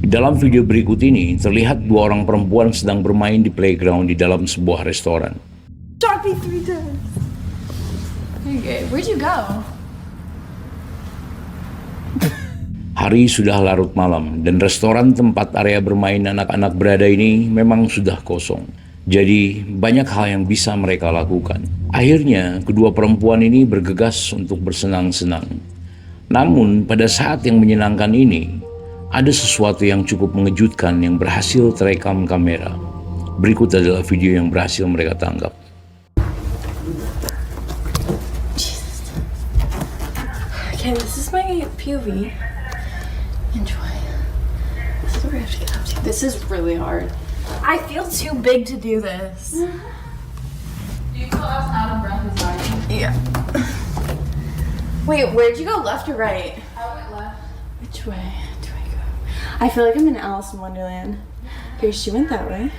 Di dalam video berikut ini, terlihat dua orang perempuan sedang bermain di playground di dalam sebuah restoran. Shot me 3 times. Okay, where'd you go? Hari sudah larut malam dan restoran tempat area bermain anak-anak berada ini memang sudah kosong. Jadi banyak hal yang bisa mereka lakukan. Akhirnya kedua perempuan ini bergegas untuk bersenang-senang. Namun pada saat yang menyenangkan ini, ada sesuatu yang cukup mengejutkan yang berhasil terekam kamera. Berikut adalah video yang berhasil mereka tangkap. Okay, this is my POV. Enjoy. This is what we have to get up to. This is really hard. I feel too big to do this. Do you feel as out of breath as I am? Yeah. Wait, where'd you go? Left or right? I went left. Which way do I go? I feel like I'm in Alice in Wonderland. Here, she went that way.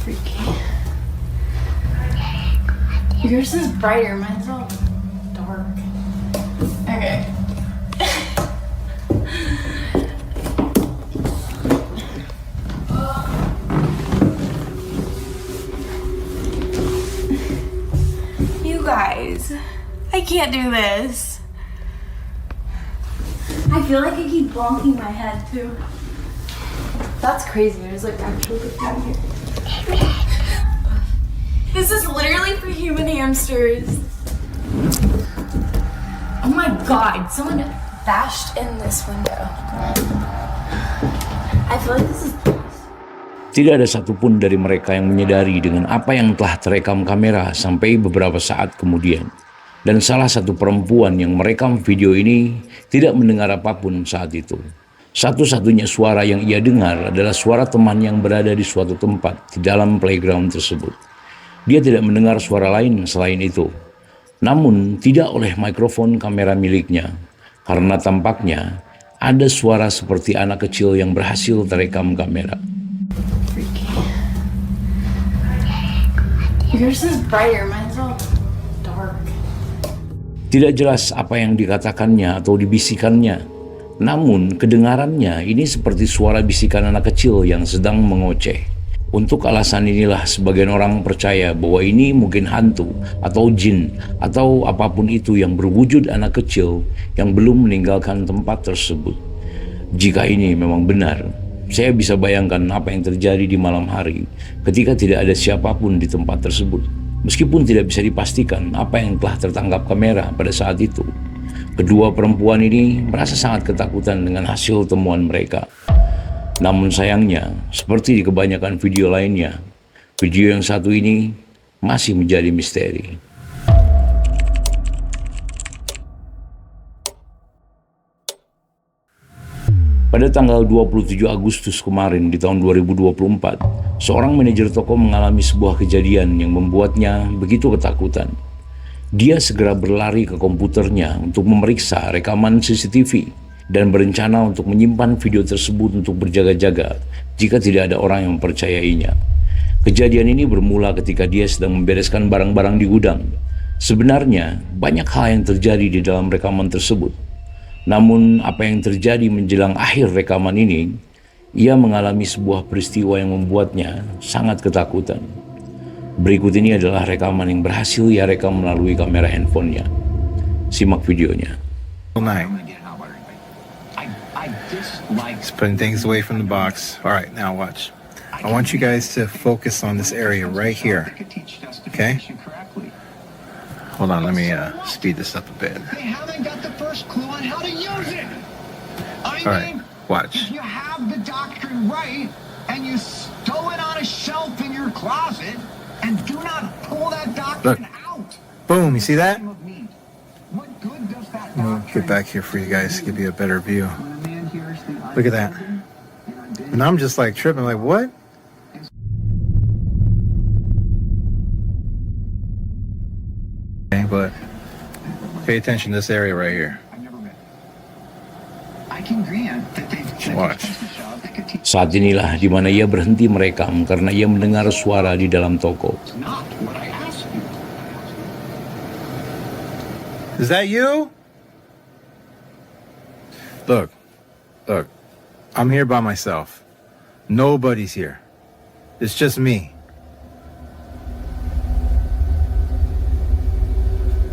Freaky. Yours is brighter. Mine's all dark. Okay. You guys, I can't do this. I feel like I keep bonking my head too. That's crazy. There's like actual good down here. This is literally for human hamsters. Oh my god, someone bashed in this window. I feel like this is. Tidak ada satupun dari mereka yang menyadari dengan apa yang telah terekam kamera sampai beberapa saat kemudian. Dan salah satu perempuan yang merekam video ini tidak mendengar apapun saat itu. Satu-satunya suara yang ia dengar adalah suara teman yang berada di suatu tempat di dalam playground tersebut. Dia tidak mendengar suara lain selain itu. Namun tidak oleh mikrofon kamera miliknya, karena tampaknya ada suara seperti anak kecil yang berhasil terekam kamera. Yours is brighter, mine's all dark. Tidak jelas apa yang dikatakannya atau dibisikannya. Namun kedengarannya ini seperti suara bisikan anak kecil yang sedang mengoceh. Untuk alasan inilah sebagian orang percaya bahwa ini mungkin hantu atau jin atau apapun itu yang berwujud anak kecil yang belum meninggalkan tempat tersebut. Jika ini memang benar, saya bisa bayangkan apa yang terjadi di malam hari ketika tidak ada siapapun di tempat tersebut. Meskipun tidak bisa dipastikan apa yang telah tertangkap kamera pada saat itu, kedua perempuan ini merasa sangat ketakutan dengan hasil temuan mereka. Namun sayangnya, seperti di kebanyakan video lainnya, video yang satu ini masih menjadi misteri. Pada tanggal 27 Agustus kemarin di tahun 2024, seorang manajer toko mengalami sebuah kejadian yang membuatnya begitu ketakutan. Dia segera berlari ke komputernya untuk memeriksa rekaman CCTV dan berencana untuk menyimpan video tersebut untuk berjaga-jaga jika tidak ada orang yang mempercayainya. Kejadian ini bermula ketika dia sedang membereskan barang-barang di gudang. Sebenarnya banyak hal yang terjadi di dalam rekaman tersebut. Namun apa yang terjadi menjelang akhir rekaman ini, ia mengalami sebuah peristiwa yang membuatnya sangat ketakutan. Berikut ini adalah rekaman yang berhasil ia rekam melalui kamera handphonenya. Simak videonya. Just putting things away from the box. All right, now watch. I want you guys to focus on this area right here. Okay? Hold on, let me speed this up a bit. They haven't got the first clue on how to use it. I All right, mean, watch. if you have the doctrine right and you stow it on a shelf in your closet and do not pull that doctrine out. Boom, you see that? What good does that I'll doctrine? get back here for you guys to give you a better view. When a man hears the Look at that. And I'm just like tripping, like, what? Okay, but pay attention to this area right here. I've never been. I can grant that they've Watch. Saat inilah di mana ia berhenti merekam karena ia mendengar suara di dalam toko. not what I asked you. Is that you? Look, I'm here by myself. Nobody's here. It's just me.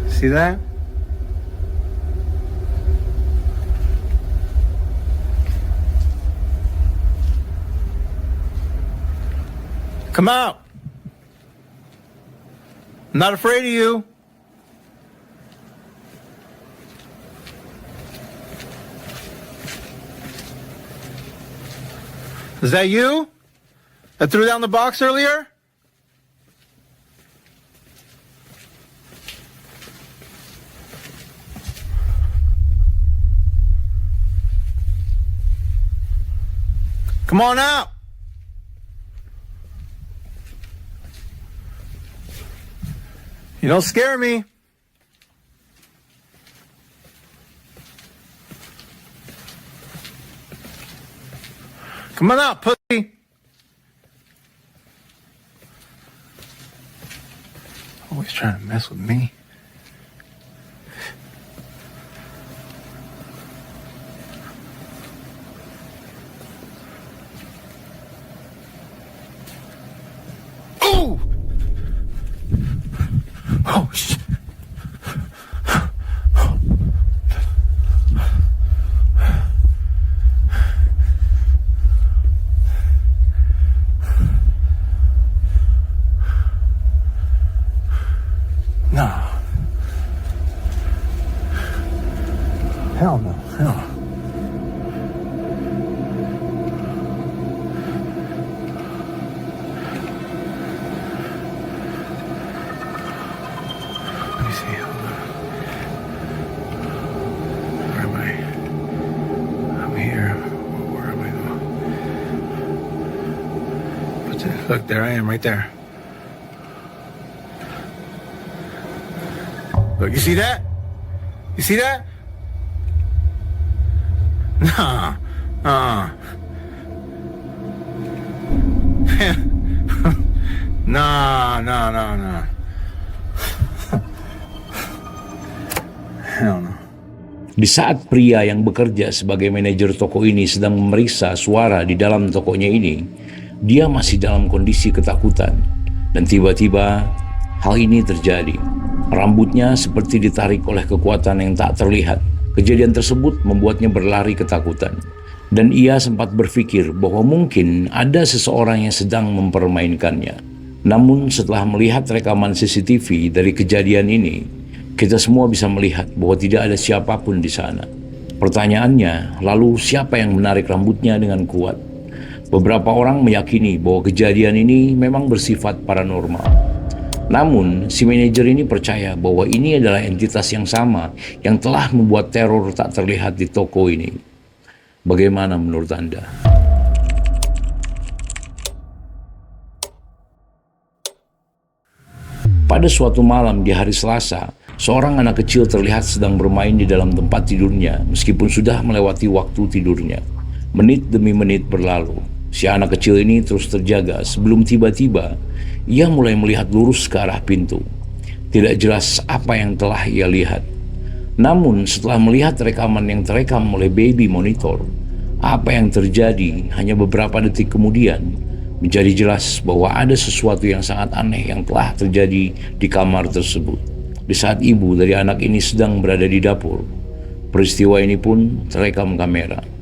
See that? Come out. I'm not afraid of you. Is that you that threw down the box earlier? Come on out. You don't scare me. Come on out, pussy. Always trying to mess with me. Oh! Oh, shit. No. Hell no. Hell no. Let me see. Hold on. Where am I? I'm here. Where am I going? Look, there I am, right there. Look, you see that? You see that? Nah. Nah. Hell no. Di saat pria yang bekerja sebagai manajer toko ini sedang memeriksa suara di dalam tokonya ini, dia masih dalam kondisi ketakutan. Dan tiba-tiba hal ini terjadi. Rambutnya seperti ditarik oleh kekuatan yang tak terlihat. Kejadian tersebut membuatnya berlari ketakutan. Dan ia sempat berpikir bahwa mungkin ada seseorang yang sedang mempermainkannya. Namun setelah melihat rekaman CCTV dari kejadian ini, kita semua bisa melihat bahwa tidak ada siapapun di sana. Pertanyaannya, lalu siapa yang menarik rambutnya dengan kuat? Beberapa orang meyakini bahwa kejadian ini memang bersifat paranormal. Namun, si manajer ini percaya bahwa ini adalah entitas yang sama yang telah membuat teror tak terlihat di toko ini. Bagaimana menurut Anda? Pada suatu malam di hari Selasa, seorang anak kecil terlihat sedang bermain di dalam tempat tidurnya meskipun sudah melewati waktu tidurnya. Menit demi menit berlalu. Si anak kecil ini terus terjaga sebelum tiba-tiba ia mulai melihat lurus ke arah pintu. Tidak jelas apa yang telah ia lihat. Namun setelah melihat rekaman yang terekam oleh baby monitor, apa yang terjadi hanya beberapa detik kemudian menjadi jelas bahwa ada sesuatu yang sangat aneh yang telah terjadi di kamar tersebut. Di saat ibu dari anak ini sedang berada di dapur, peristiwa ini pun terekam kamera.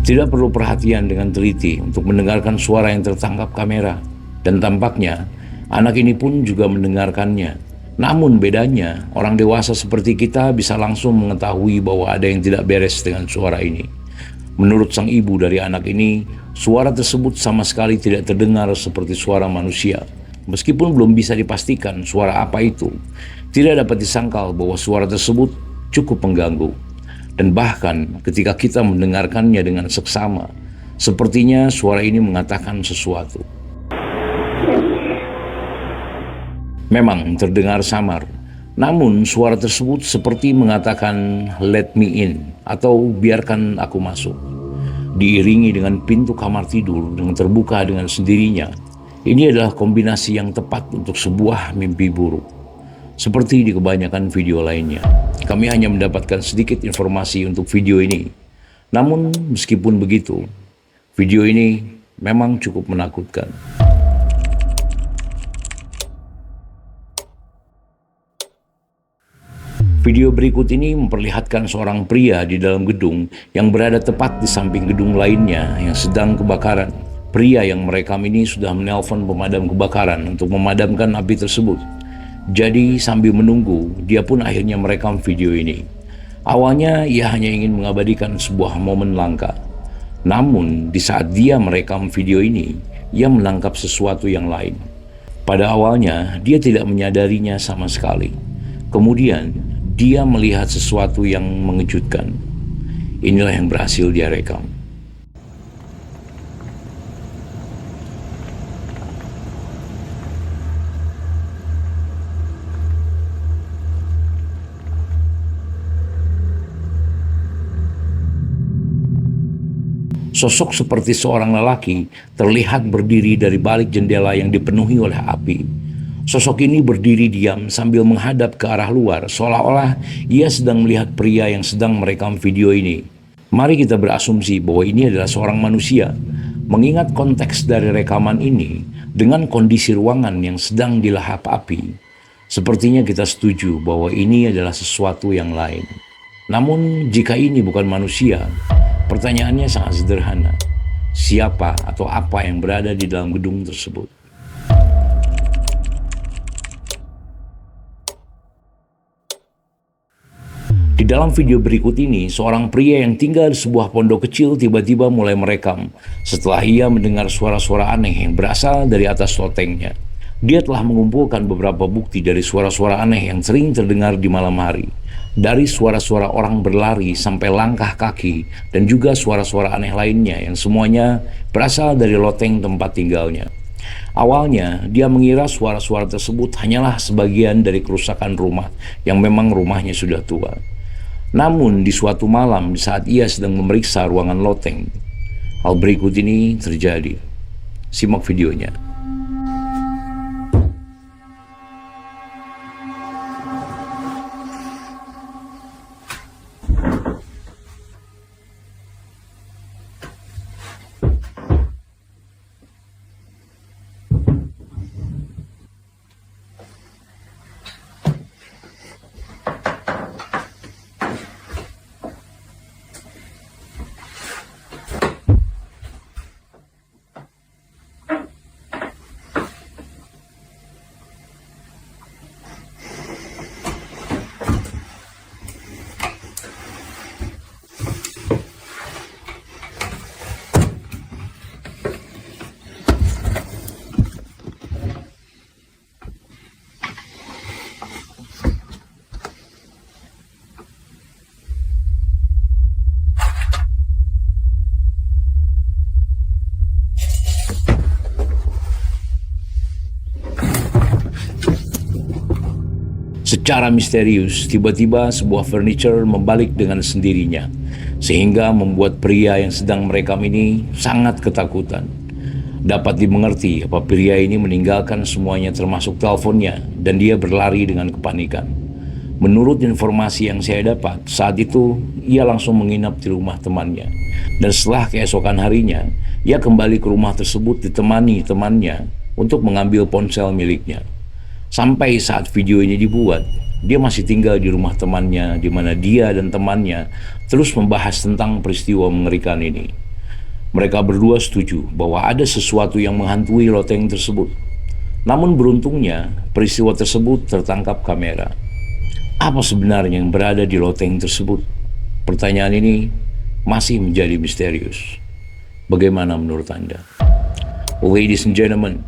Tidak perlu perhatian dengan teliti untuk mendengarkan suara yang tertangkap kamera. Dan tampaknya anak ini pun juga mendengarkannya. Namun bedanya, orang dewasa seperti kita bisa langsung mengetahui bahwa ada yang tidak beres dengan suara ini. Menurut sang ibu dari anak ini, suara tersebut sama sekali tidak terdengar seperti suara manusia. Meskipun belum bisa dipastikan suara apa itu, tidak dapat disangkal bahwa suara tersebut cukup mengganggu. Dan bahkan ketika kita mendengarkannya dengan seksama, sepertinya suara ini mengatakan sesuatu. Memang terdengar samar, namun suara tersebut seperti mengatakan "let me in" atau "biarkan aku masuk". Diiringi dengan pintu kamar tidur yang terbuka dengan sendirinya. Ini adalah kombinasi yang tepat untuk sebuah mimpi buruk. Seperti di kebanyakan video lainnya, kami hanya mendapatkan sedikit informasi untuk video ini. Namun meskipun begitu, video ini memang cukup menakutkan. Video berikut ini memperlihatkan seorang pria di dalam gedung yang berada tepat di samping gedung lainnya yang sedang kebakaran. Pria yang merekam ini sudah menelpon pemadam kebakaran untuk memadamkan api tersebut. Jadi sambil menunggu, dia pun akhirnya merekam video ini. Awalnya ia hanya ingin mengabadikan sebuah momen langka. Namun di saat dia merekam video ini, ia menangkap sesuatu yang lain. Pada awalnya dia tidak menyadarinya sama sekali. Kemudian dia melihat sesuatu yang mengejutkan. Inilah yang berhasil dia rekam. Sosok seperti seorang lelaki terlihat berdiri dari balik jendela yang dipenuhi oleh api. Sosok ini berdiri diam sambil menghadap ke arah luar, seolah-olah ia sedang melihat pria yang sedang merekam video ini. Mari kita berasumsi bahwa ini adalah seorang manusia. Mengingat konteks dari rekaman ini dengan kondisi ruangan yang sedang dilahap api, sepertinya kita setuju bahwa ini adalah sesuatu yang lain. Namun jika ini bukan manusia, pertanyaannya sangat sederhana. Siapa atau apa yang berada di dalam gedung tersebut? Di dalam video berikut ini, seorang pria yang tinggal di sebuah pondok kecil tiba-tiba mulai merekam setelah ia mendengar suara-suara aneh yang berasal dari atas lotengnya. Dia telah mengumpulkan beberapa bukti dari suara-suara aneh yang sering terdengar di malam hari. Dari suara-suara orang berlari sampai langkah kaki dan juga suara-suara aneh lainnya yang semuanya berasal dari loteng tempat tinggalnya. Awalnya dia mengira suara-suara tersebut hanyalah sebagian dari kerusakan rumah yang memang rumahnya sudah tua. Namun di suatu malam di saat ia sedang memeriksa ruangan loteng, hal berikut ini terjadi. Simak videonya. Secara misterius, tiba-tiba sebuah furniture membalik dengan sendirinya, sehingga membuat pria yang sedang merekam ini sangat ketakutan. Dapat dimengerti apa pria ini meninggalkan semuanya termasuk teleponnya, dan dia berlari dengan kepanikan. Menurut informasi yang saya dapat, saat itu ia langsung menginap di rumah temannya. Dan setelah keesokan harinya, ia kembali ke rumah tersebut ditemani temannya untuk mengambil ponsel miliknya. Sampai saat video ini dibuat, dia masih tinggal di rumah temannya, di mana dia dan temannya terus membahas tentang peristiwa mengerikan ini. Mereka berdua setuju bahwa ada sesuatu yang menghantui loteng tersebut. Namun beruntungnya, peristiwa tersebut tertangkap kamera. Apa sebenarnya yang berada di loteng tersebut? Pertanyaan ini masih menjadi misterius. Bagaimana menurut Anda? Ladies and gentlemen,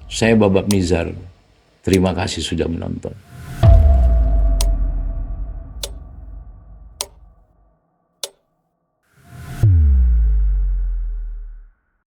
saya Babak Nizar. Terima kasih sudah menonton.